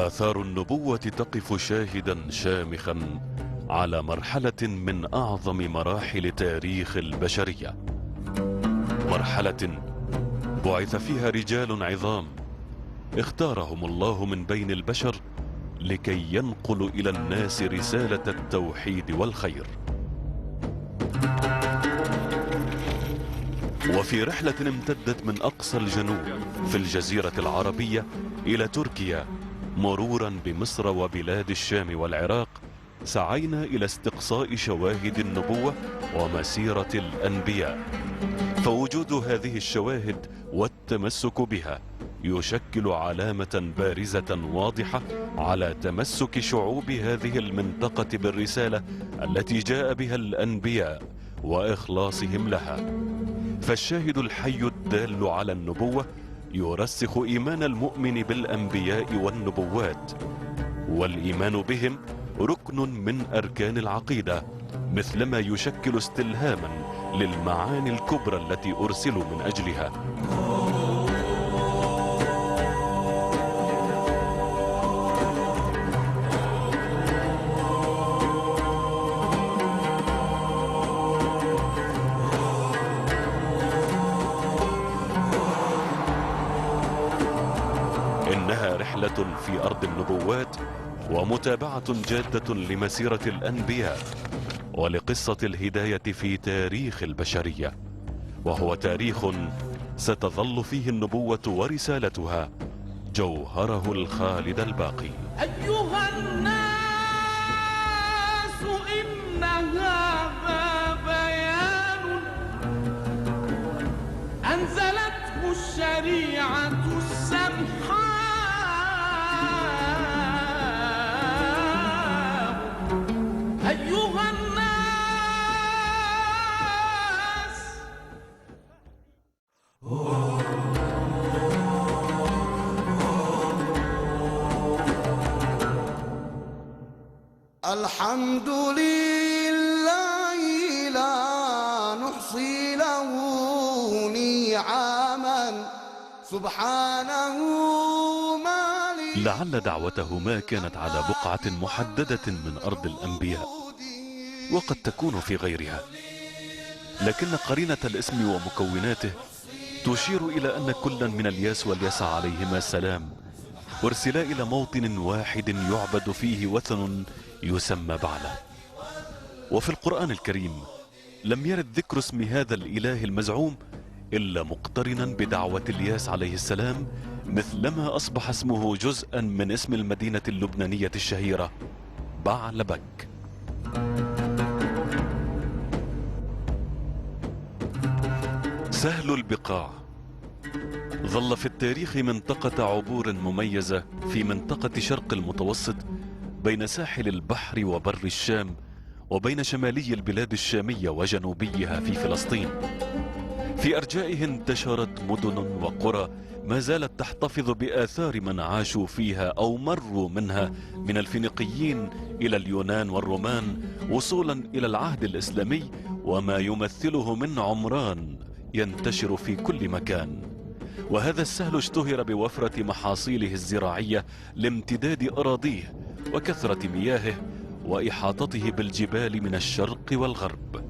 آثار النبوة تقف شاهدا شامخا على مرحلة من أعظم مراحل تاريخ البشرية، مرحلة بعث فيها رجال عظام اختارهم الله من بين البشر لكي ينقلوا إلى الناس رسالة التوحيد والخير. وفي رحلة امتدت من أقصى الجنوب في الجزيرة العربية إلى تركيا مرورا بمصر وبلاد الشام والعراق، سعينا إلى استقصاء شواهد النبوة ومسيرة الأنبياء. فوجود هذه الشواهد والتمسك بها يشكل علامة بارزة واضحة على تمسك شعوب هذه المنطقة بالرسالة التي جاء بها الأنبياء وإخلاصهم لها. فالشاهد الحي الدال على النبوة يرسخ إيمان المؤمن بالأنبياء والنبوات، والإيمان بهم ركن من أركان العقيدة، مثلما يشكل استلهاما للمعاني الكبرى التي أرسلوا من أجلها. إنها رحلة في أرض النبوات ومتابعة جادة لمسيرة الأنبياء ولقصة الهداية في تاريخ البشرية، وهو تاريخ ستظل فيه النبوة ورسالتها جوهره الخالد الباقي. أيها الناس إن هذا بيان أنزلته الشريعة السمحاء. أيها الناس الحمد لله لا نحصي له نعما سبحانه مالي. لعل دعوته ما كانت على بقعة محددة من أرض الأنبياء، وقد تكون في غيرها، لكن قرينة الاسم ومكوناته تشير إلى أن كلا من الياس واليسع عليهما السلام أرسلا إلى موطن واحد يعبد فيه وثن يسمى بعله. وفي القرآن الكريم لم يرد ذكر اسم هذا الإله المزعوم إلا مقترنا بدعوة الياس عليه السلام، مثلما أصبح اسمه جزءا من اسم المدينة اللبنانية الشهيرة بعلبك. سهل البقاع ظل في التاريخ منطقة عبور مميزة في منطقة شرق المتوسط، بين ساحل البحر وبر الشام، وبين شمالي البلاد الشامية وجنوبيها في فلسطين. في أرجائه انتشرت مدن وقرى ما زالت تحتفظ بآثار من عاشوا فيها أو مروا منها، من الفينيقيين إلى اليونان والرومان، وصولا إلى العهد الإسلامي، وما يمثله من عمران ينتشر في كل مكان. وهذا السهل اشتهر بوفرة محاصيله الزراعية لامتداد أراضيه وكثرة مياهه وإحاطته بالجبال من الشرق والغرب.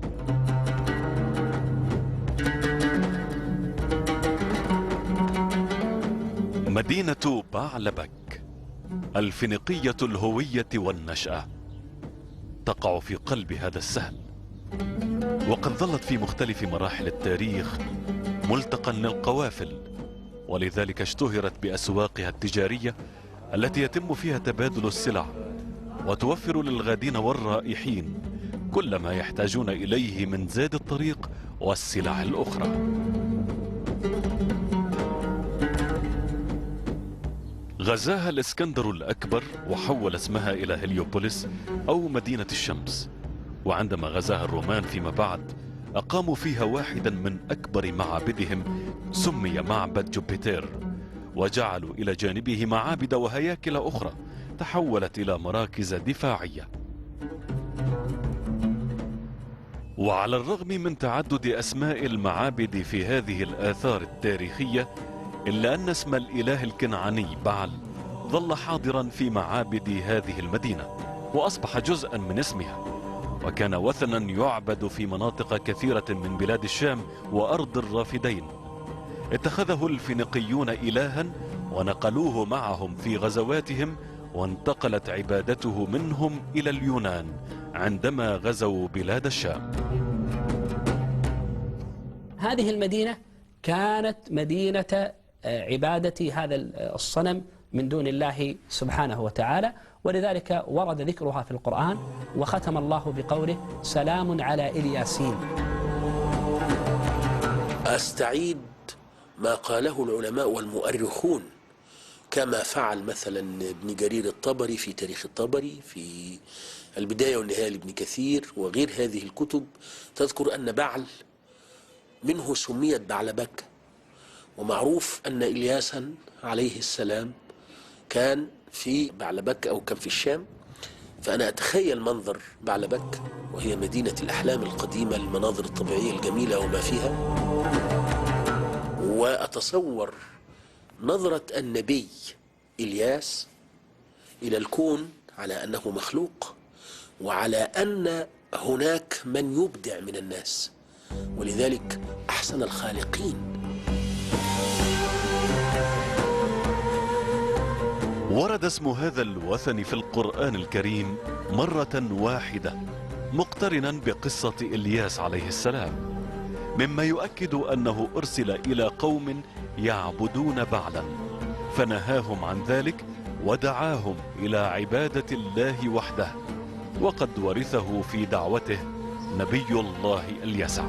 مدينة بعلبك الفينيقية الهوية والنشأة تقع في قلب هذا السهل، وقد ظلت في مختلف مراحل التاريخ ملتقى للقوافل، ولذلك اشتهرت بأسواقها التجارية التي يتم فيها تبادل السلع، وتوفر للغادين والرائحين كل ما يحتاجون إليه من زاد الطريق والسلع الأخرى. غزاها الإسكندر الأكبر وحول اسمها إلى هليوبوليس أو مدينة الشمس، وعندما غزاها الرومان فيما بعد أقاموا فيها واحدا من أكبر معابدهم سمي معبد جوبيتر، وجعلوا إلى جانبه معابد وهياكل أخرى تحولت إلى مراكز دفاعية. وعلى الرغم من تعدد أسماء المعابد في هذه الآثار التاريخية، إلا أن اسم الإله الكنعاني بعل ظل حاضرا في معابد هذه المدينة وأصبح جزءا من اسمها، وكان وثنا يعبد في مناطق كثيرة من بلاد الشام وأرض الرافدين. اتخذه الفينيقيون إلها ونقلوه معهم في غزواتهم، وانتقلت عبادته منهم إلى اليونان عندما غزوا بلاد الشام. هذه المدينة كانت مدينة عبادة هذا الصنم من دون الله سبحانه وتعالى، ولذلك ورد ذكرها في القرآن، وختم الله بقوله: سلام على إلياسين. أستعيد ما قاله العلماء والمؤرخون، كما فعل مثلا ابن جرير الطبري في تاريخ الطبري، في البداية والنهاية لابن كثير، وغير هذه الكتب تذكر أن بعل منه سميت بعلبك. ومعروف أن إلياسا عليه السلام كان في بعلبك أو كان في الشام. فأنا أتخيل منظر بعلبك، وهي مدينة الأحلام القديمة، المناظر الطبيعية الجميلة وما فيها، وأتصور نظرة النبي إلياس إلى الكون على أنه مخلوق، وعلى أن هناك من يبدع من الناس، ولذلك أحسن الخالقين. ورد اسم هذا الوثن في القرآن الكريم مرة واحدة مقترنا بقصة إلياس عليه السلام، مما يؤكد أنه أرسل إلى قوم يعبدون بعلا، فنهاهم عن ذلك ودعاهم إلى عبادة الله وحده، وقد ورثه في دعوته نبي الله اليسع.